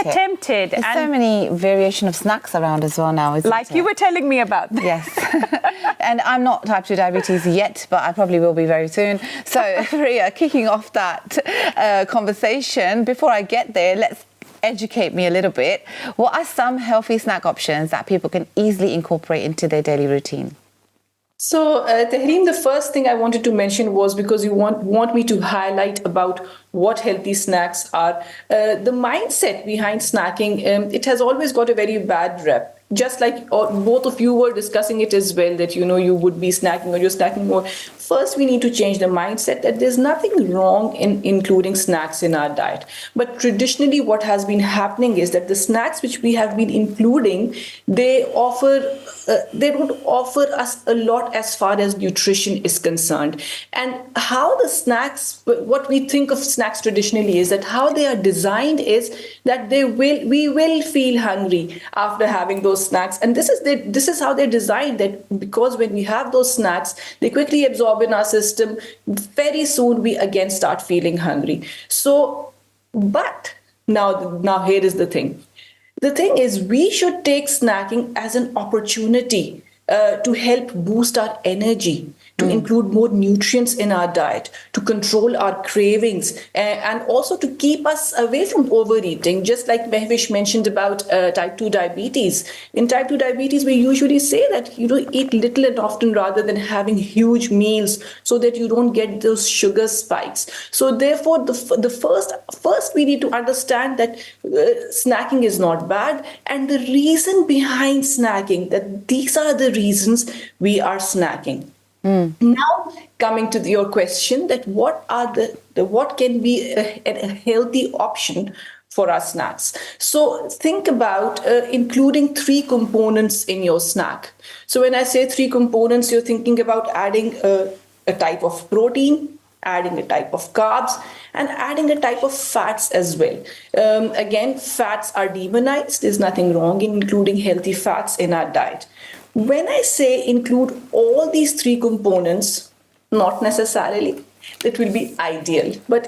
tempted. There's so many variation of snacks around as well now, isn't like it? you were telling me about. Yes. And I'm not type 2 diabetes yet, but I probably will be very soon. So, Ria, kicking off that conversation, before I get there, let's educate me a little bit. What are some healthy snack options that people can easily incorporate into their daily routine? So, Tahreem, the first thing I wanted to mention was, because you want me to highlight about what healthy snacks are. The mindset behind snacking, it has always got a very bad rep. Just like both of you were discussing it as well, that you would be snacking or you're snacking more. First, we need to change the mindset that there's nothing wrong in including snacks in our diet. But traditionally, what has been happening is that the snacks which we have been including, they don't offer us a lot as far as nutrition is concerned. And how the snacks, what we think of snacks traditionally is that how they are designed is that we will feel hungry after having those snacks. And this is how they're designed, that because when we have those snacks, they quickly absorb in our system. Very soon we again start feeling hungry. So, but now here is the thing. The thing is, we should take snacking as an opportunity to help boost our energy, to include more nutrients in our diet, to control our cravings, and also to keep us away from overeating. Just like Mehvish mentioned about type 2 diabetes. In type 2 diabetes, we usually say that eat little and often rather than having huge meals, so that you don't get those sugar spikes. So therefore, the first we need to understand that snacking is not bad, and the reason behind snacking, that these are the reasons we are snacking. Now, coming to your question, that what can be a healthy option for our snacks? So think about including 3 components in your snack. So when I say 3 components, you're thinking about adding a type of protein, adding a type of carbs, and adding a type of fats as well. Again, fats are demonized. There's nothing wrong in including healthy fats in our diet. When I say include all these 3 components, not necessarily, that will be ideal. But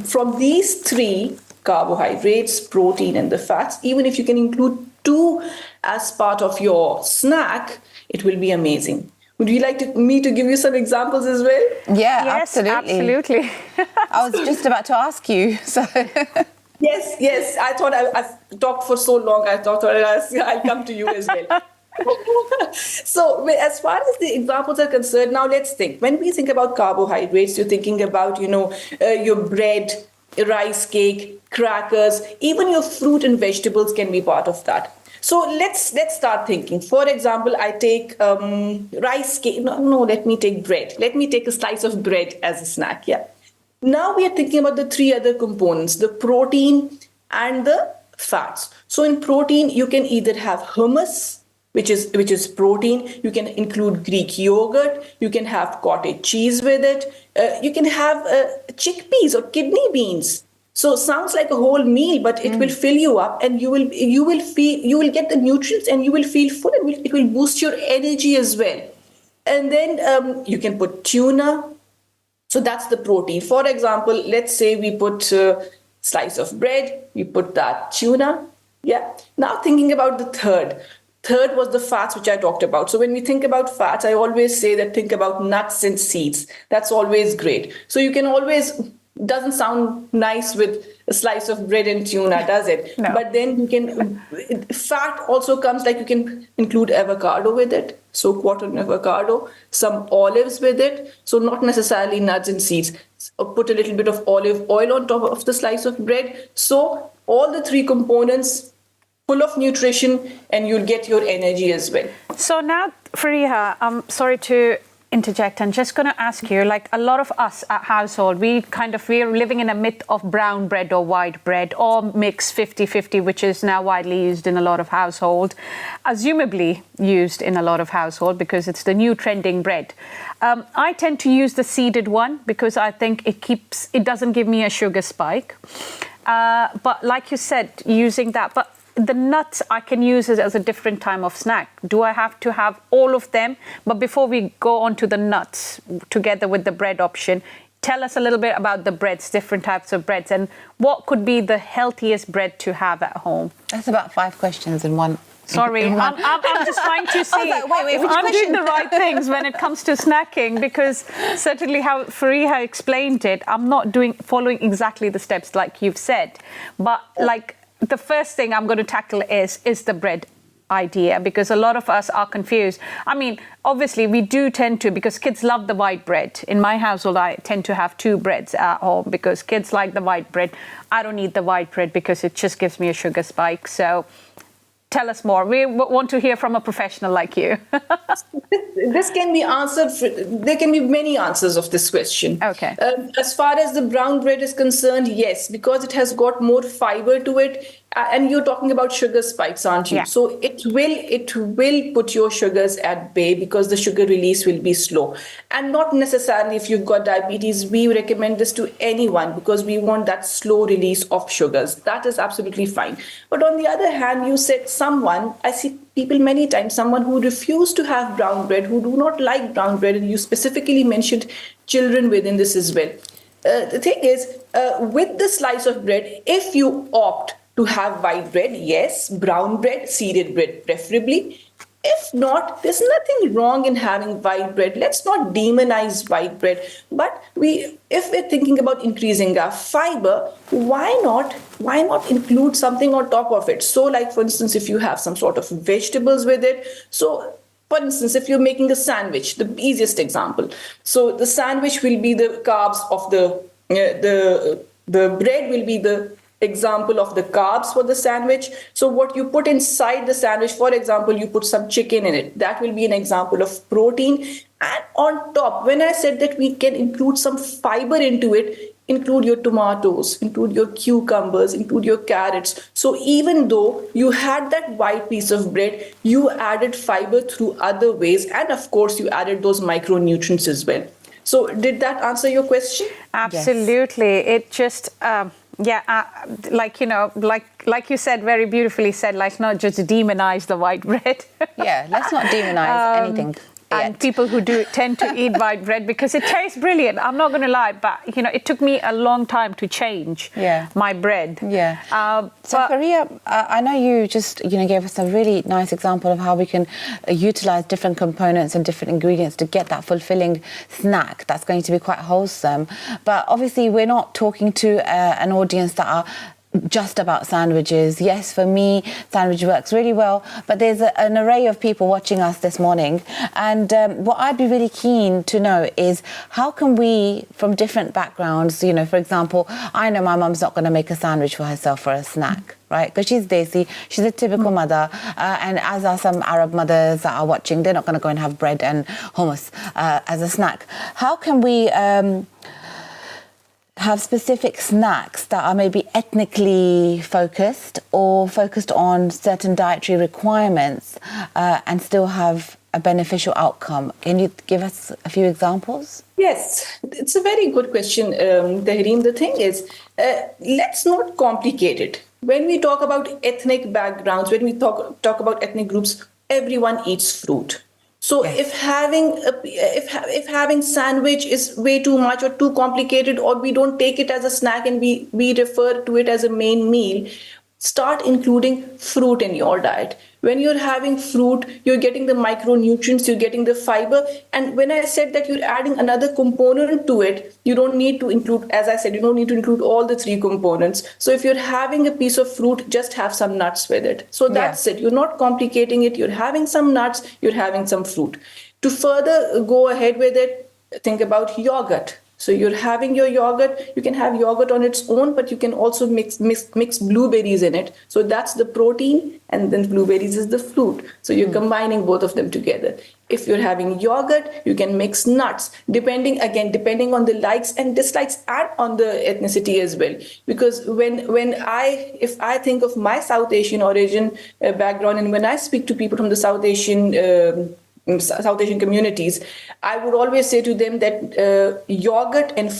from these 3, carbohydrates, protein, and the fats, even if you can include 2 as part of your snack, it will be amazing. Would you like me to give you some examples as well? Yeah, yes, absolutely. I was just about to ask you. So. Yes. I thought I've talked for so long. I thought I'll come to you as well. So as far as the examples are concerned, now let's think. When we think about carbohydrates, you're thinking about, your bread, rice cake, crackers, even your fruit and vegetables can be part of that. So let's start thinking. For example, I take rice cake. No, let me take bread. Let me take a slice of bread as a snack. Yeah. Now we are thinking about the 3 other components, the protein and the fats. So in protein, you can either have hummus, which is protein. You can include Greek yogurt. You can have cottage cheese with it. You can have chickpeas or kidney beans. So sounds like a whole meal, but it will fill you up, and you will get the nutrients, and you will feel full, and it will boost your energy as well. And then you can put tuna. So that's the protein. For example, let's say we put a slice of bread. We put that tuna. Yeah. Now thinking about the third. Third was the fats, which I talked about. So when we think about fats, I always say that think about nuts and seeds. That's always great. So you can always, doesn't sound nice with a slice of bread and tuna, does it? No. But then you can, fat also comes, like you can include avocado with it. So quarter avocado, some olives with it. So not necessarily nuts and seeds. Put a little bit of olive oil on top of the slice of bread. So all the 3 components, full of nutrition, and you'll get your energy as well. So now, Fariha, I'm sorry to interject. I'm just going to ask you, like a lot of us at household, we're living in a myth of brown bread or white bread, or mixed 50-50, which is now widely used in a lot of household, assumably used in a lot of household because it's the new trending bread. I tend to use the seeded one because I think it doesn't give me a sugar spike. But like you said, using that, but the nuts, I can use it as a different time of snack. Do I have to have all of them? But before we go on to the nuts, together with the bread option, tell us a little bit about the breads, different types of breads, and what could be the healthiest bread to have at home. That's about 5 questions in one. Sorry, I'm just trying to see like, wait, if which I'm question? doing the right things when it comes to snacking, because certainly how Fariha explained it, I'm not following exactly the steps like you've said. But like the first thing I'm going to tackle is the bread idea, because a lot of us are confused. I mean, obviously we do tend to, because kids love the white bread. In my household, I tend to have 2 breads at home because kids like the white bread. I don't eat the white bread because it just gives me a sugar spike. So tell us more. We want to hear from a professional like you. This can be answered. There can be many answers of this question. Okay. As far as the brown bread is concerned, yes, because it has got more fiber to it. And you're talking about sugar spikes, aren't you? Yeah. So it will put your sugars at bay because the sugar release will be slow. And not necessarily if you've got diabetes, we recommend this to anyone because we want that slow release of sugars. That is absolutely fine. But on the other hand, you said I see people many times, someone who refuse to have brown bread, who do not like brown bread, and you specifically mentioned children within this as well. The thing is, with the slice of bread, if you opt to have white bread, yes, brown bread, seeded bread preferably. If not, there's nothing wrong in having white bread. Let's not demonize white bread. But if we're thinking about increasing our fiber, why not include something on top of it? So like, for instance, if you have some sort of vegetables with it. So for instance, if you're making a sandwich, the easiest example. So the sandwich will be the carbs of the bread will be the example of the carbs for the sandwich. So what you put inside the sandwich, for example, you put some chicken in it. That will be an example of protein. And on top, when I said that we can include some fiber into it, include your tomatoes, include your cucumbers, include your carrots. So even though you had that white piece of bread, you added fiber through other ways. And of course, you added those micronutrients as well. So did that answer your question? Absolutely. Yes. It just, like you said, very beautifully said, like not just demonize the white bread. Yeah, let's not demonize anything. And people who do tend to eat white bread because it tastes brilliant. I'm not going to lie, but it took me a long time to change my bread. Yeah. So Fariha, I know you just gave us a really nice example of how we can utilize different components and different ingredients to get that fulfilling snack that's going to be quite wholesome. But obviously, we're not talking to an audience that are just about sandwiches. Yes, for me, sandwich works really well, but there's an array of people watching us this morning. And what I'd be really keen to know is how can we, from different backgrounds, for example, I know my mum's not going to make a sandwich for herself for a snack, right? Because she's desi, she's a typical mother, and as are some Arab mothers that are watching, they're not going to go and have bread and hummus as a snack. How can we have specific snacks that are maybe ethnically focused or focused on certain dietary requirements and still have a beneficial outcome? Can you give us a few examples? Yes, it's a very good question, Tahreem. The thing is, let's not complicate it. When we talk about ethnic backgrounds, when we talk about ethnic groups, everyone eats fruit. So if having sandwich is way too much or too complicated, or we don't take it as a snack and we refer to it as a main meal, start including fruit in your diet. When you're having fruit, you're getting the micronutrients, you're getting the fiber. And when I said that you're adding another component to it, you don't need to include, as I said, you don't need to include all the 3 components. So if you're having a piece of fruit, just have some nuts with it. So that's it. You're not complicating it. You're having some nuts, you're having some fruit. To further go ahead with it, think about yogurt. So you're having your yogurt, you can have yogurt on its own, but you can also mix blueberries in it. So that's the protein, and then blueberries is the fruit. So you're combining both of them together. If you're having yogurt, you can mix nuts, depending on the likes and dislikes and on the ethnicity as well. Because if I think of my South Asian origin background, and when I speak to people from the South Asian communities, I would always say to them that yogurt and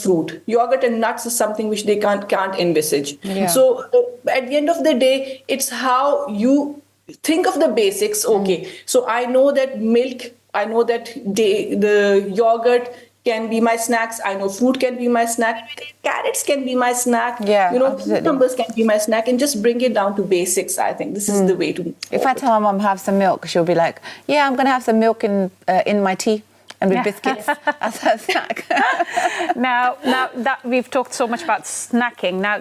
nuts is something which they can't envisage. Yeah. So at the end of the day, it's how you think of the basics. Okay, so I know that milk, I know that the yogurt can be my snacks. I know fruit can be my snack. Carrots can be my snack. Yeah, absolutely. Cucumbers can be my snack, and just bring it down to basics. I think this is the way to. If I tell my mom have some milk, she'll be like, "Yeah, I'm going to have some milk in my tea and with biscuits as her snack." Now that we've talked so much about snacking, now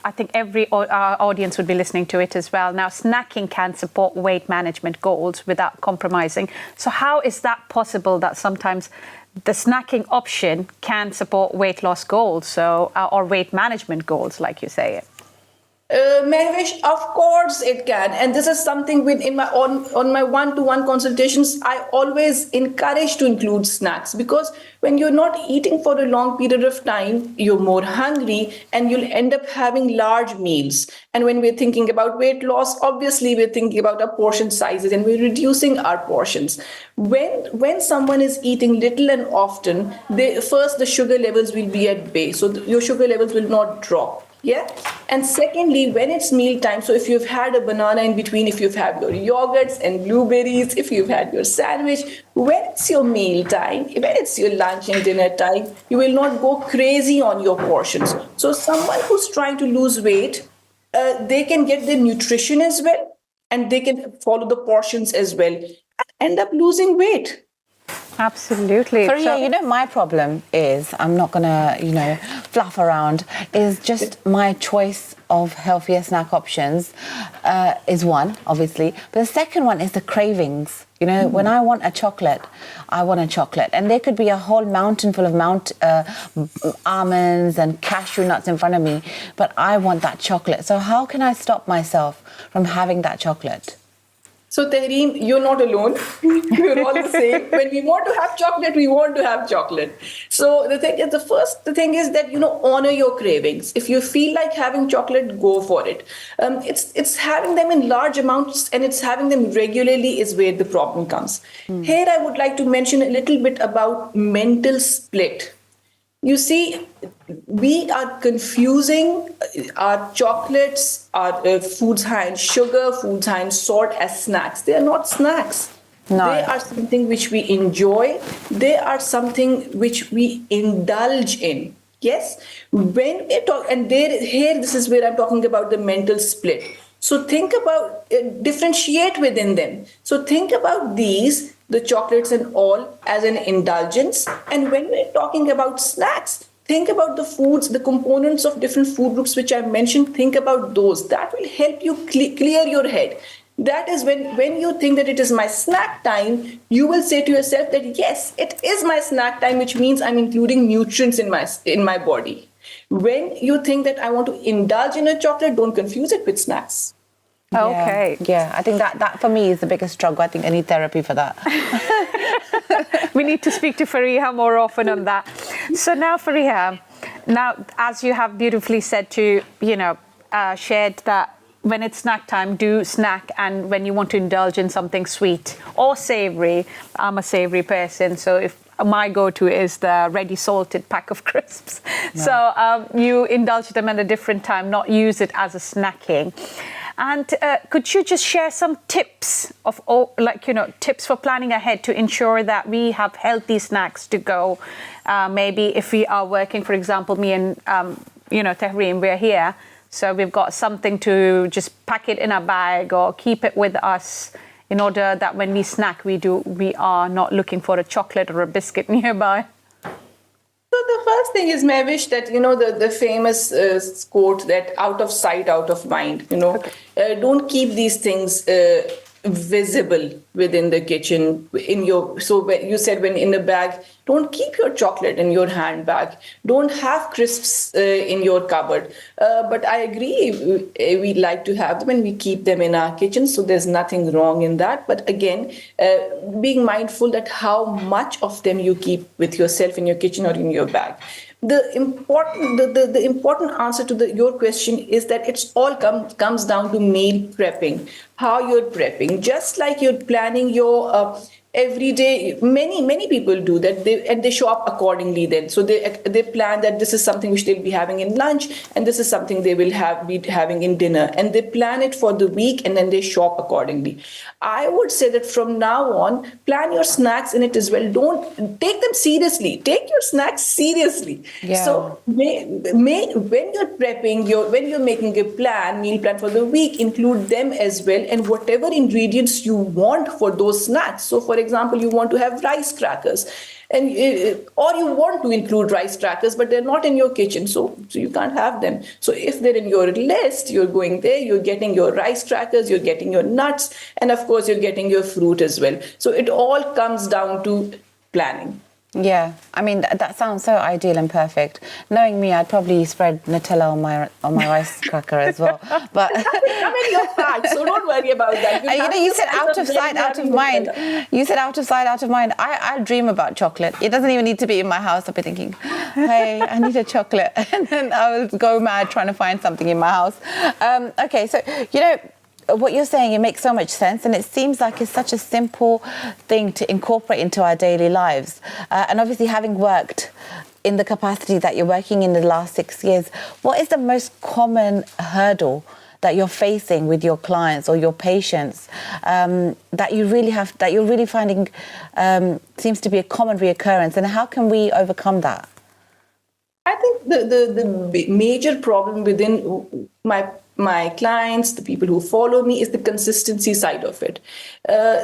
I think our audience would be listening to it as well. Now, snacking can support weight management goals without compromising. So how is that possible that sometimes the snacking option can support weight loss goals, or weight management goals, like you say it? Mehvish, of course it can, and this is something in my on my one-to-one consultations. I always encourage to include snacks, because when you're not eating for a long period of time, you're more hungry, and you'll end up having large meals. And when we're thinking about weight loss, obviously we're thinking about our portion sizes, and we're reducing our portions. When someone is eating little and often, the sugar levels will be at bay, so your sugar levels will not drop. Yeah. And secondly, when it's meal time, so if you've had a banana in between, if you've had your yogurts and blueberries, if you've had your sandwich, when it's your meal time, when it's your lunch and dinner time, you will not go crazy on your portions. So someone who's trying to lose weight, they can get their nutrition as well, and they can follow the portions as well, and end up losing weight. Absolutely. Faria, my problem is, I'm not going to, fluff around, is just my choice of healthier snack options is one, obviously. But the second one is the cravings. When I want a chocolate, I want a chocolate. And there could be a whole mountain full of almonds and cashew nuts in front of me, but I want that chocolate. So how can I stop myself from having that chocolate? So Tehreem, you're not alone. We're all the same. When we want to have chocolate, we want to have chocolate. So the thing is that, honor your cravings. If you feel like having chocolate, go for it. It's having them in large amounts, and it's having them regularly is where the problem comes. Here I would like to mention a little bit about mental split. You see, we are confusing our chocolates, our foods high in sugar, foods high in salt as snacks. They are not snacks. No. They are something which we enjoy. They are something which we indulge in. Yes? When we talk, and this is where I'm talking about the mental split. So think about, differentiate within them. So think about these, the chocolates and all, as an indulgence. And when we're talking about snacks, think about the foods, the components of different food groups which I mentioned. Think about those. That will help you clear your head. That is when you think that it is my snack time, you will say to yourself that yes, it is my snack time, which means I'm including nutrients in my body. When you think that I want to indulge in a chocolate, don't confuse it with snacks. Okay. Yeah, I think that for me is the biggest struggle. I think I need therapy for that. We need to speak to Fariha more often on that. So now, Fariha, as you have beautifully said shared that when it's snack time, do snack, and when you want to indulge in something sweet or savory, I'm a savory person, so if my go-to is the ready salted pack of crisps. No. So you indulge them at a different time, not use it as a snacking. And could you just share some tips tips for planning ahead to ensure that we have healthy snacks to go? Maybe if we are working, for example, me and Tehreem, we're here, so we've got something to just pack it in a bag or keep it with us, in order that when we snack, we are not looking for a chocolate or a biscuit nearby. So the first thing is, Mehvish, that, the famous quote that out of sight, out of mind, okay. Don't keep these things visible within the kitchen. So when you said when in a bag, don't keep your chocolate in your handbag. Don't have crisps in your cupboard. But I agree, we like to have them and we keep them in our kitchen. So there's nothing wrong in that. But again, being mindful that how much of them you keep with yourself in your kitchen or in your bag. The important answer to your question is that it's all comes down to meal prepping, how you're prepping. Just like you're planning your every day. Many people do that, they shop accordingly. Then so they plan that this is something which they'll be having in lunch, and this is something they will be having in dinner, and they plan it for the week, and then they shop accordingly. I would say that from now on, plan your snacks in it as well. Don't take them seriously. Take your snacks seriously. Yeah. So when you're prepping when you're making a meal plan for the week, include them as well, and whatever ingredients you want for those snacks. So for example, you want to have rice crackers, and or you want to include rice crackers, but they're not in your kitchen, so you can't have them. So if they're in your list, you're going there, you're getting your rice crackers, you're getting your nuts, and of course you're getting your fruit as well. So it all comes down to planning. Yeah, I mean that sounds so ideal and perfect. Knowing me, I'd probably spread Nutella on my rice cracker as well. But come in your bag, so don't worry about that. You said out of sight, out of mind. You said out of sight, out of mind. I dream about chocolate. It doesn't even need to be in my house. I'll be thinking, hey, I need a chocolate, and then I would go mad trying to find something in my house. Okay, so what you're saying, it makes so much sense, and it seems like it's such a simple thing to incorporate into our daily lives. And obviously, having worked in the capacity that you're working in the last 6 years, what is the most common hurdle that you're facing with your clients or your patients that you're really finding seems to be a common reoccurrence, and how can we overcome that? I think the major problem within my clients, the people who follow me, is the consistency side of it.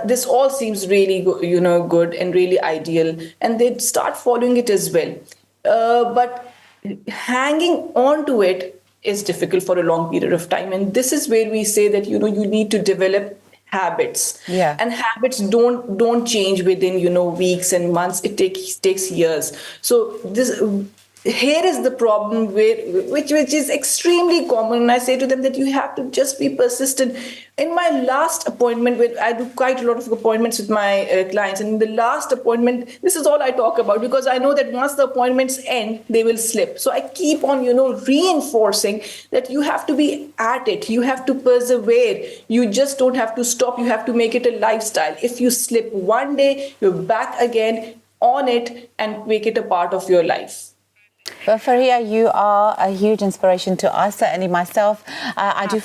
This all seems really good and really ideal, and they start following it as well. But hanging on to it is difficult for a long period of time, and this is where we say that you need to develop habits. Yeah. And habits don't change within weeks and months. It takes years. So here is the problem which is extremely common, and I say to them that you have to just be persistent. In my last appointment, when I do quite a lot of appointments with my clients, and in the last appointment, this is all I talk about, because I know that once the appointments end, they will slip. So I keep on reinforcing that you have to be at it, you have to persevere, you just don't have to stop, you have to make it a lifestyle. If you slip one day, you're back again on it and make it a part of your life. Well, Faria, you are a huge inspiration to us, certainly myself. I do follow